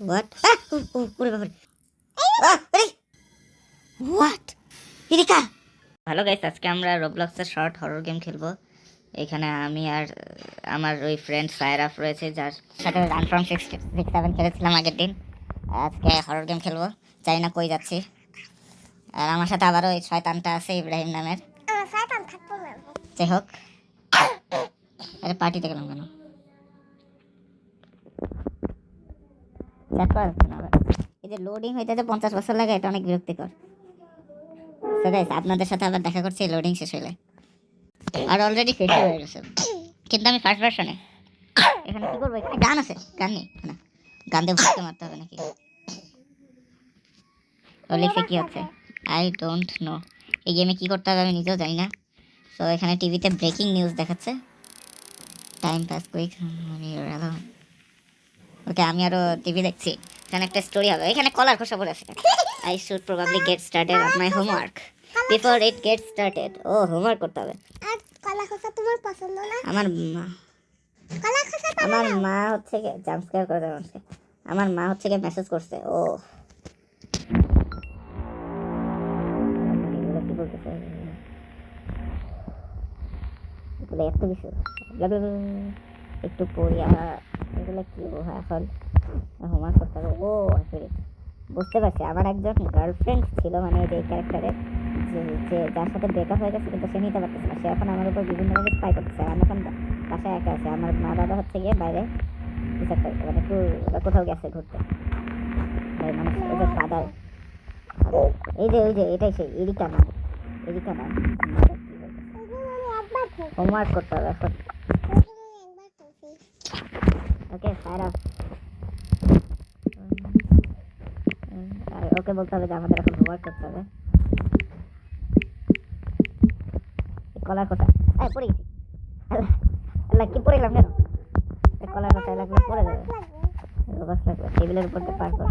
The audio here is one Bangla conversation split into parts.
হোয়াট? ওরে বাবা, হোয়াট ইরিকা। হ্যালো গাইস, আজকে আমরা রোবলক্সের শর্ট হরর গেম খেলবো। এখানে আমি আর আমার ওই ফ্রেন্ড সায়রাফ রয়েছে, যার সাথে রান ফ্রম 667 খেলেছিলাম আগের দিন। আজকে হরর গেম খেলবো, জানি না কই যাচ্ছি। আর আমার সাথে আবারও ওই শয়তানটা আছে, ইব্রাহিম নামের। যাই হোক, আরে পার্টিতে গেলাম কেন? এই যে লোডিং হইতে 50 বছর লাগে, এটা অনেক বিরক্তিকর। তো গাইস, আপনাদের সাথে আবার দেখা করছি লোডিং শেষ হলে। আর অলরেডি শেষ হয়ে গেছে, কিন্তু আমি ফার্স্ট ভার্সনে। এখানে কি করবো? এখানে গান আছে, গান নেই না, গান দিয়ে ভুলতে মারতে হবে নাকি? লিখে কি হচ্ছে আই ডোন্ট নো। এই গেমে কি করতে হবে আমি নিজেও জানি না। তো এখানে টিভিতে ব্রেকিং নিউজ দেখাচ্ছে, টাইম পাস কুইক। ওকে, আমি আরো টিভি দেখছি। এখানে একটা স্টোরি হবে, এখানে কলার খোসা পড়ে আছে। I should probably get started on my homework before it get started. ও, হোমওয়ার্ক করতে হবে। আর কলা খোসা তোমার পছন্দ না? আমার মা, কলা খোসা আমার মা হচ্ছে কি জাম্প স্কেয়ার করে দেয় মানুষকে। আমার মা হচ্ছে কি মেসেজ করছে। ও এগুলো কি বলতেছে? এগুলো এত কিছু একটু পড়িয়া এগুলো কি? ও এখন হোমওয়ার্ক করতে হবে। ও আসলে বুঝতে পারছি, আমার একজন গার্লফ্রেন্ড ছিল, মানে যে ক্যারেক্টারে, যে যার সাথে ব্রেকআপ হয়ে গেছে, কিন্তু সে নিতে পারতেছে না। সে এখন আমার উপর বিভিন্নভাবে স্পাই করতেছে। আমি এখন বাসায় একা আছে। আমার মা বাবা হচ্ছে গিয়ে বাইরে কিছু একটা, মানে একটু কোথাও গেছে ঘুরতে। মানে এই যে ফাদার, এই যে ওই যে এটাই সেই এরিকা নাম। এরিকা নাম হোমওয়ার্ক করতে হবে এখন। ওকে সায়রা, ওকে বলতে হবে যে আমাদের এখন হোমওয়ার্ক করতে হবে। কলার কথা পড়ে গেছি। আল্লাহ, কি পড়ে গেলাম কেন? কলার কথা লাগলে পড়ে যাবে। রোবাস লাগবে টেবিলের উপর দিয়ে পার করে,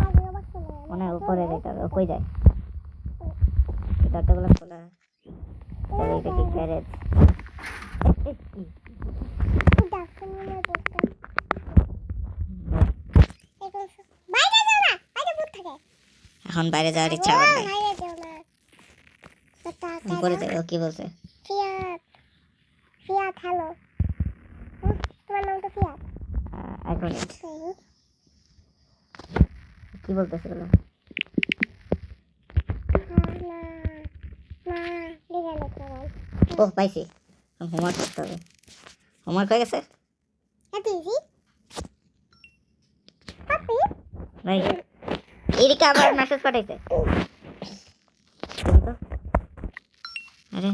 মনে হয় উপরে যেতে হবে। কই যায়? দরজাগুলো খোলা। তাহলে এটা কি গ্যারেজ? এখন বাইরে যাওয়ার ইচ্ছা করে না। উপরে যাই। ও কি বলছে? Fiat, fiat hello. তোমার নাম তো ফিয়াট। আইকনিক কি বলতেছে বলো? ও পাইছি, হোমওয়ার্ক করতে হবে। হোমওয়ার্ক হয়ে গেছে ভাই। এদিকে আবার মেসেজ পাঠাইছে। আরে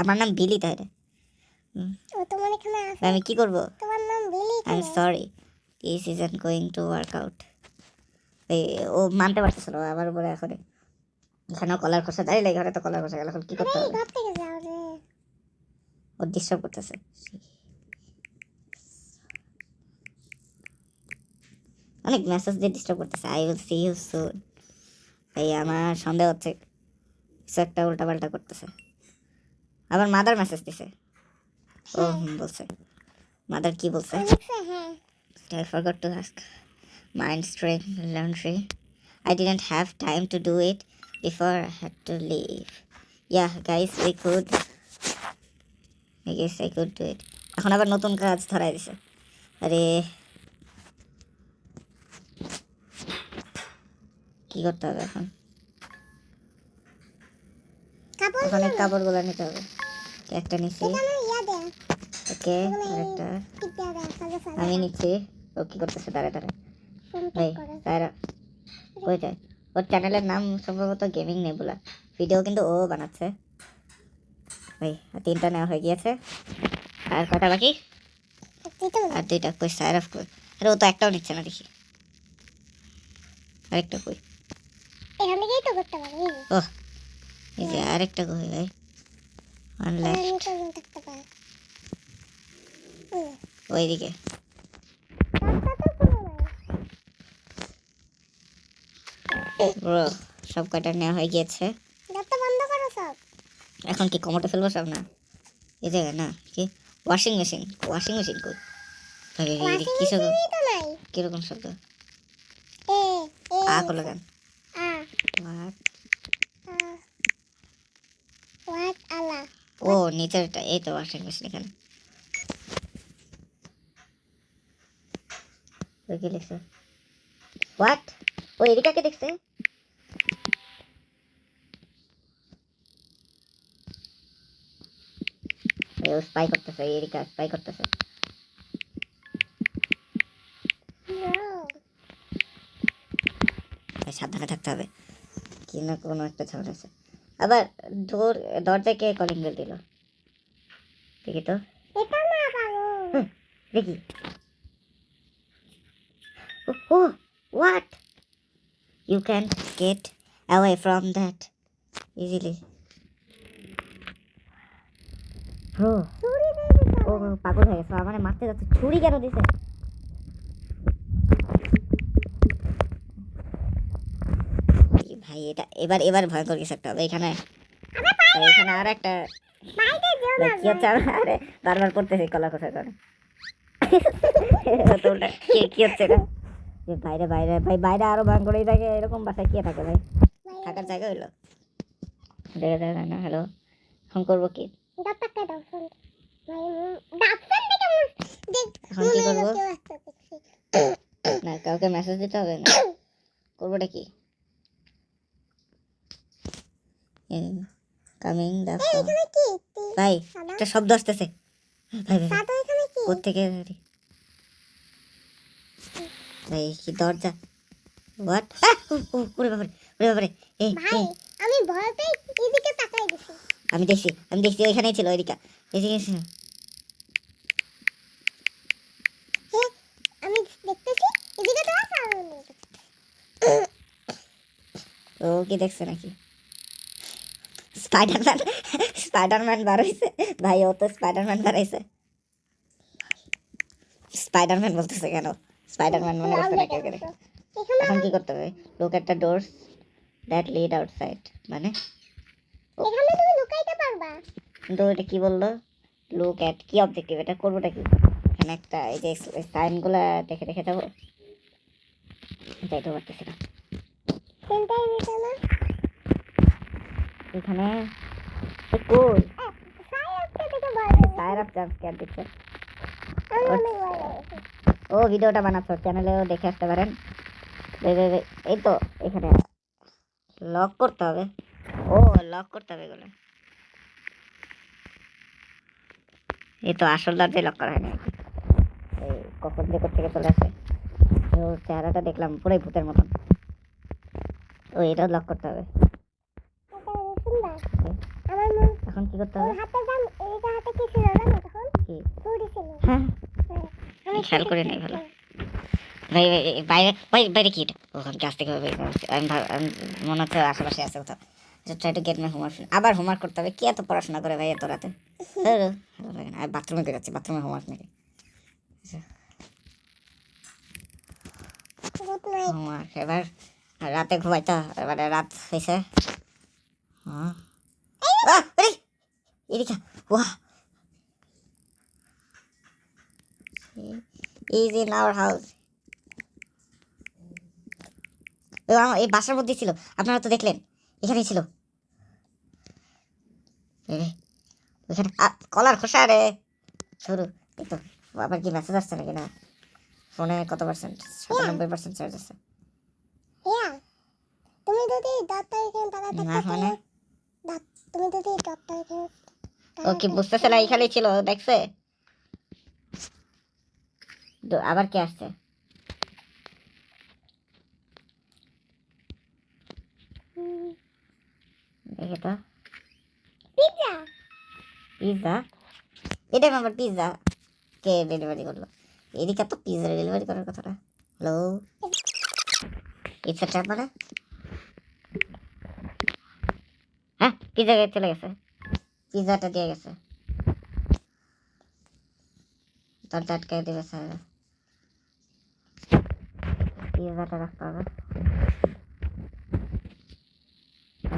আমার নাম বিলি, তাই আমি কি করবো? I am sorry, this isn't going to work out. ও মানতে পারতেছিল আমার উপরে। এখন এখানেও কলার খোসা দাঁড়িয়ে, ঘরে তো কলার খোসা গেল। এখন কি করতে হবে? ও ডিস্টার্ব করতেছে। অনেক মেসেজ দিয়ে ডিস্টার্ব করতেছে। I will see you soon. এই আমার সন্দেহ হচ্ছে কিছু একটা উল্টাপাল্টা করতেছে। আবার মাদার মেসেজ দিছে। ও বলছে মাদার কি বলছে? I forgot to ask. Mind strain laundry. I didn't have time to do it before I had to leave. Yeah, guys, we could. I guess I could do it. এখন আবার নতুন কাজ ধরাই দিছে। আরে কি করতে হবে এখন? এখন এই কাপড়গুলো নিতে হবে। একটা নিচ্ছি। ওকে, আরেকটা আমি নিচ্ছি। ও কি করতেছে? দাঁড়ায় দাঁড়ায়। ভাই সায়রা কই যায়? ওর চ্যানেলের নাম সম্ভবত গেমিং নেবুলা। ভিডিও কিন্তু ও বানাচ্ছে। ভাই 3টা নেওয়া হয়ে গিয়েছে। আর কটা বাকি? আর 2টা। কই সায়রাফ কই? আরে ও তো একটাও নিচ্ছে না দেখি। আরেকটা কই? ওহ, এই যে আরেকটা কই ভাই? One left. ওইদিকে। ব্রো, সব কয়টা নেওয়া হয়ে গিয়েছে। এখন কি কমোটে ফেলবো সব? না, এই জায়গায় না। কি ওয়াশিং মেশিন? ওয়াশিং মেশিন কই? ওয়াশিং কি শব্দ? মেশিনই তো নাই। কিরকম শব্দ? এ এ আ করলো কেন? আ What? আ হোয়াট আলা ও নিচেরটা, এই তো ওয়াশিং মেশিন এখানে। ওই কি লিখছে? হোয়াট? ও এরিকাকে দেখছে? ও স্পাই করতেছে, এরিকা স্পাই করতেছে। সাবধানে থাকতে হবে, কি না কোনো একটা ঝামেলা আছে। আবার দরজায় কে কলিং বেল দিল? দেখি তো, এটা না বাবু দেখি। ও what? You can get away from that easily. Bro চুরি দিয়ে দিতে ও পাগল হয়ে গেছে, আমার মারতে যাচ্ছে, ছুরি কেন দিছে? ভাই এটা এবার এবার ভয়ঙ্কর কিছু একটা হবে এখানে। ভাই, এখানে আর একটা বাইরে যেও ভাই, না কি হচ্ছে? আরে বারবার পড়তেছি কলা কথা করে। তোরটা কি হচ্ছে এটা? যে বাইরে বাইরে ভাই, বাইরে আরো ভয়ঙ্করই থাকে, এরকম বাসায় কে থাকে ভাই? থাকার জায়গা হইলো দেখে দেখা যায় না। হ্যালো, ফোন করবো কি? ডাক্তারটা দাও ফোন ভাই ডাক্তার দেখে দেখ এখন কি মনে হলো করবো? কেউ একটা দেখছি না, কাউকে মেসেজ দিতে হবে না, করবোটা কি? কামিং দ্য এখানে কি ভাই, সাদা একটা শব্দ আসতেছে। ভাই ভাই সাদা এখানে কি কোত্থেকে? ভাই কি দরজা? হোয়াট? ওরে বাবারে, ওরে বাবারে। এই ভাই আমি ভয় পেয়ে এদিকে তাকাই গেছি আমি দেখছি ওইখানেই ছিল এরিকা, এদিকে ছিল। হে আমি দেখতেছি এদিকে তো আছে আর ও কি দেখছে নাকি? স্পাইডারম্যান, স্পাইডারম্যান বার হইছে ভাই, ও তো স্পাইডারম্যান বাড়াইছে। স্পাইডারম্যান বলতেছে কেন? স্পাইডারম্যান মনে করছে নাকি ওকে দেখে? এখানে এখন কি করতে হবে? Look at the doors that lead outside, মানে এখানে তুমি লুকাইতে পারবা কিন্তু এটা কি বললো? লুক এট কি অবজেক্টিভ, এটা করবোটা কি? এখানে একটা এই যে সাইনগুলা দেখে দেখে যাবো, যাইতে পারতেছি না। সেন্টার এখানে এখানে কই সাইডটা থেকে ভয় পেয়েছি। ফায়ার আপ জাম্প স্ক্যার দিচ্ছে। আমি অনেক ভয় পেয়েছি। ও ভিডিওটা বানাচ্ছ, চ্যানেলেও দেখে আসতে পারেন। এই তো এখানে লক করতে হবে। ও লক করতে হবে এগুলো। এই তো আসল দরজায় লক করা হয়নি। এই কখন যে থেকে চলে আসে, ওর চেহারাটা দেখলাম পুরাই ভূতের মতন। ও এটাও লক করতে হবে। সুন্দর আমার মন এখন কি করতে ওর হবে? হাতে দাম এইটা হাতে কি ছিল জানো তখন কি? ছুরি ছিল হ্যাঁ, আমি খেয়াল করে নাই ভালো। ভাই ভাই, বাইরে বাইরে কি এটা? ওখানে গাছ থেকে হবে। আমি মনে হচ্ছে আশেপাশে আছে কোথাও। Try to get my homework. আবার হোমওয়ার্ক করতে হবে, কি এত পড়াশোনা করে ভাই এত রাতে? আর বাথরুমে বেরোচ্ছি, বাথরুমে হোমওয়ার্ক নাকি? গুড নাইট হোমওয়ার্ক এবার রাতে ঘুমাইতো, এবারে রাত হয়েছে। হ্যাঁ এদিকে ওয়াহ, ইজ ইন আওয়ার হাউস। এই বাসার মধ্যে ছিল, আপনারা তো দেখলেন, এখানেই ছিল। ওইখানে কলার খোসা রে শুরু। এই তো আবার কি মেসেজ আসছে নাকি? না, ফোনে কত পার্সেন্ট? 97% চার্জ আছে। ইয়া তুমি যদি ডাক্তার এখানে টাকা না থাকতে মানে তুমি যদি ডাক্তার এখানে ও কি বুঝতেছে না, এখানেই ছিল, দেখছে? আবার কে আসছে? দেখে তো, পিজ্জা পিৎজা। এটা আমার পিৎজা কে ডেলিভারি করলো? এদিকে তো পিৎজা ডেলিভারি করার কথাটা। হ্যালো, ইটস ট্র্যাপ মানে? হ্যাঁ, পিৎজা চলে গেছে, পিৎজাটা দিয়ে গেছে। দরজা আটকে দেবে স্যার, পিৎজাটা রাখতে হবে।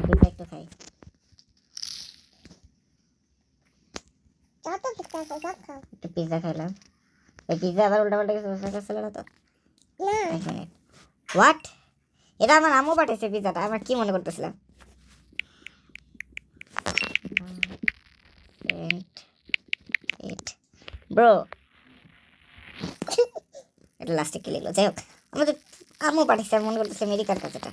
পিৎজা একটু খাই। যত পিজ্জা খাও একটু পিৎজা খাইলাম। ওই পিজ্জা আবার উল্টাপাল্টা কিছু করছিল না তো? না এক মিনিট, হোয়াট? এটা আমার আম্মু পাঠিয়েছে পিজ্জাটা, আমরা কি মনে করতেছিলাম? ব্রো, এটা লাস্টে কি লিখলো? যাই হোক, আমাদের আম্মু পাঠিয়েছে, আমি মনে করতেছি আমেরিকার কাছে এটা।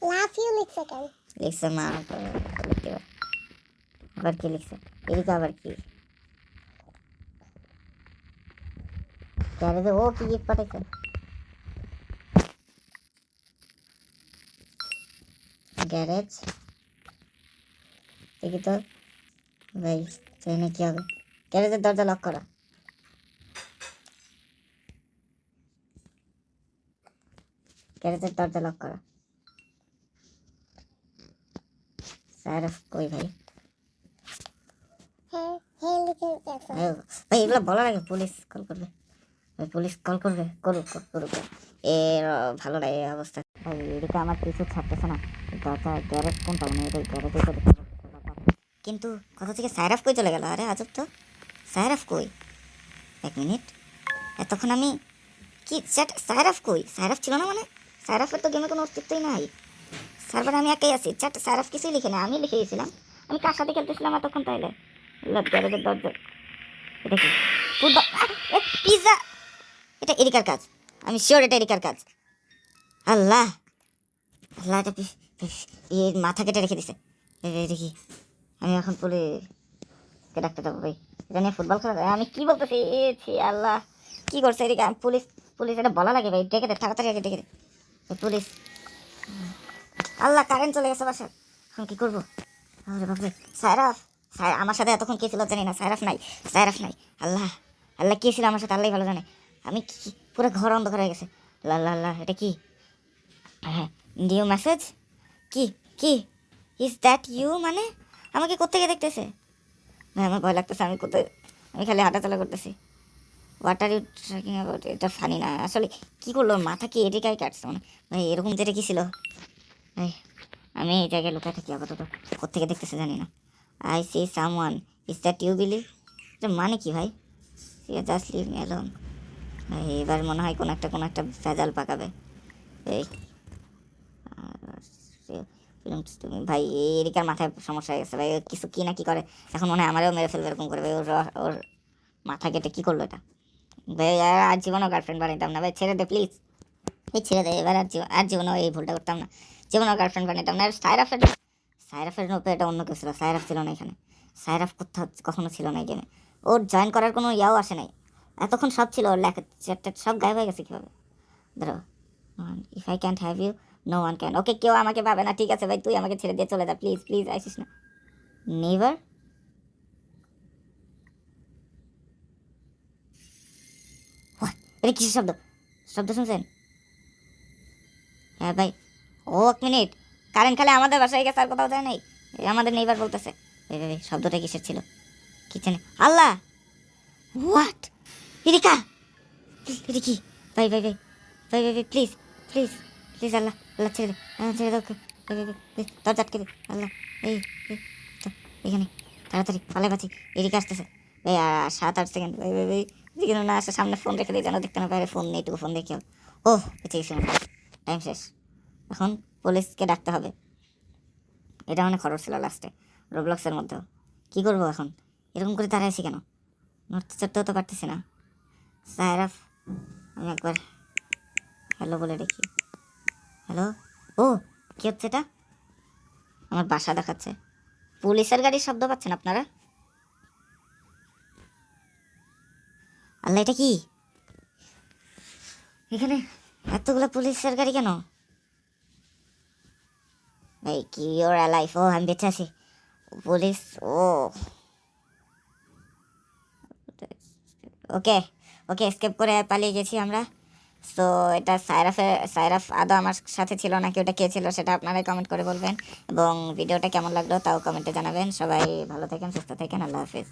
লাভ ইউ লিখছে কেন? লিখছে মা, আবার কি লিখছে? এদিকে আবার কি? গ্যারেজে ও কি গিফট পাঠাইছে? গ্যারেজ দেখি তো ভাই, চাই না কি হবে? গ্যারেজের দরজা লক করা। গ্যারেজের দরজা লক করা। সাইরাফ কই ভাই? হ্যাঁ হ্যাঁ লিখে রাখছো। আয়ো, ভাই এগুলো বলার আগে পুলিশ কল করবে। ভাই পুলিশ কল করবে, করুক করুক। এর ভালো লাগে এই অবস্থা। ভাই এদিকে আমার কিছু ছাড়তেছে না। দরজা গ্যারেজ কোনটা? মানে এটা গ্যারেজে তো দেখতে পাচ্ছি। কিন্তু কোথা থেকে সাইরাফ কই চলে গেল? আরে আজব তো, সাইরাফ কই? এক মিনিট, এতক্ষণ আমি কি চ্যাট, সাইরাফ কই? সাইরাফ ছিল না মানে? সাইরাফের তো গেমে কোনো অস্তিত্বই নাই। সার্ভারে আমি একাই আছি, চ্যাট সাইরাফ কিছুই লিখে না, আমি লিখে গেছিলাম। আমি কার সাথে খেলতেছিলাম এতক্ষণ তাইলে? গ্যারেজের দরজা, এটা কি? Football, pizza! এটা এরিকার কাজ, আমি শিওর এটা এরিকার কাজ। আল্লাহ আল্লাহ, এটা এর মাথা কেটে রেখে দিছে। দেখি, আমি এখন পুলিশকে ডাকতে যাবো ভাই। এটা নিয়ে ফুটবল খেলা যায়? আমি কি বলতেছি? আল্লাহ, কি করছে এদিকে? পুলিশ, পুলিশ এটা বলা লাগে ভাই, ডেকে দে তাড়াতাড়ি, আগে ডেকে দে পুলিশ। আল্লাহ, কারেন্ট চলে গেছে বাসার, এখন কি করবো? আরে বাপরে, সাইরাফ, আমার সাথে এতক্ষণ কে ছিল জানি না। সাইরাফ নাই, সাইরাফ নাই। আল্লাহ আল্লাহ, কে ছিল আমার সাথে আল্লাহ ভালো জানে। আমি পুরো ঘর অন্ধকার হয়ে গেছে। আল্লাহ আল্লাহ, এটা কি? হ্যাঁ, নিউ মেসেজ। কি কি? Is that you? মানে আমাকে কোত্থেকে দেখতেছে? ভাই আমার ভয় লাগতেছে, আমি কোথায়? আমি খালি হাঁটাচলা করতেছি। What are you talking about? এটা ফানি না আসলে। কি করলো? মাথা কি এদিকে কাটছে মানে? ভাই এরকম যেটা কি ছিল? ভাই আমি এই জায়গায় লুকায় থাকি আপাতত, কোত্থেকে দেখতেছে জানি না। I see someone, is that you Billy? এটা মানে কি ভাই? Just leave me alone. ভাই এবার মনে হয় কোনো একটা ভেজাল পাকাবে। এই ভাই, এরিকার মাথায় সমস্যা হয়ে গেছে ভাই, কিছু কি না কি করে, এখন মনে হয় আমারও মেরে ফেলবে এরকম করে ভাই। ওর মাথা কেটে কি করলো এটা ভাই? আর জীবনও গার্লফ্রেন্ড বানাইতাম না ভাই, ছেড়ে দে প্লিজ। এই ছেড়ে দে এবার, আর জীবনও এই ভুলটা করতাম না। জীবনও গার্লফ্রেন্ড বানাইতাম না। আর সাইরাফের নোপে এটা অন্য কেউ ছিল, সাইরাফ ছিল না এখানে। সাইরাফ কোথাও কখনো ছিল না এই গেমে। ওর জয়েন করার কোনো ইয়াও আসে নাই এতক্ষণ, সব ছিল ওর লেখা, সব গায়েব হয়ে গেছে কীভাবে? ধরো, if I can't have you, no one can. Okay, কেউ আমাকে পাবে না, ঠিক আছে ভাই, তুই আমাকে ছেড়ে দিয়ে চলে যা প্লিজ, প্লিজ আসিস না। নেভার। এটা কিসের শব্দ? শব্দ শুনছেন? হ্যাঁ ভাই, ও এক মিনিট, কারেন্ট খালে আমাদের বাসায় গেছে, আর কোথাও যায় নাই। আমাদের নেইবার বলতেছে। এই শব্দটা কিসের ছিল? কিচেনে। আল্লাহ, হোয়াট? এরিকা, এটা কি? ভাই ভাই ভাই ভাই ভাই ভাই, প্লিজ প্লিজ প্লিজ, আল্লাহ আল্লাহ, ছেড়ে দে, ছেড়ে দাও, ভাই ভাই ভাই, দরজা আটকে দে আল্লাহ। এই এখানে তাড়াতাড়ি পালাই বাঁচি, এদিকে আসতেছে ভাই। 7-8 সেকেন্ড ভাই ভাই ভাই, যেন না আসে, সামনে ফোন রেখে দিই যেন দেখতে না পারে। ফোন নেই, টুকু ফোন দেখি। ও বেঁচে গেছি, টাইম শেষ। এখন পুলিশকে ডাকতে হবে। এটা অনেক খরচ ছিল লাস্টে রোবলক্সের মধ্যেও। কী করবো এখন? এরকম করে দাঁড়াইছি কেন? নড়তে চড়তেও তো পারতেছি না। সাইরাফ, আমি একবার হ্যালো বলে দেখি। হ্যালো। ও, কী হচ্ছে এটা? আমার বাসা দেখাচ্ছে। পুলিশের গাড়ির শব্দ পাচ্ছেন আপনারা? আল্লাহ, এটা কি? এখানে এতগুলো পুলিশের গাড়ি কেন? এই কি, ওর অ্যালাইফ? ও আমি বেঁচে আছি। পুলিশ, ও ওকে ওকে, স্কেপ করে পালিয়ে গেছি আমরা। সো এটা সাইরাফ আদৌ আমার সাথে ছিল নাকি ওটা কে ছিল সেটা আপনারাই কমেন্ট করে বলবেন, এবং ভিডিওটা কেমন লাগলো তাও কমেন্টে জানাবেন। সবাই ভালো থাকেন, সুস্থ থাকেন, আল্লাহ হাফেজ।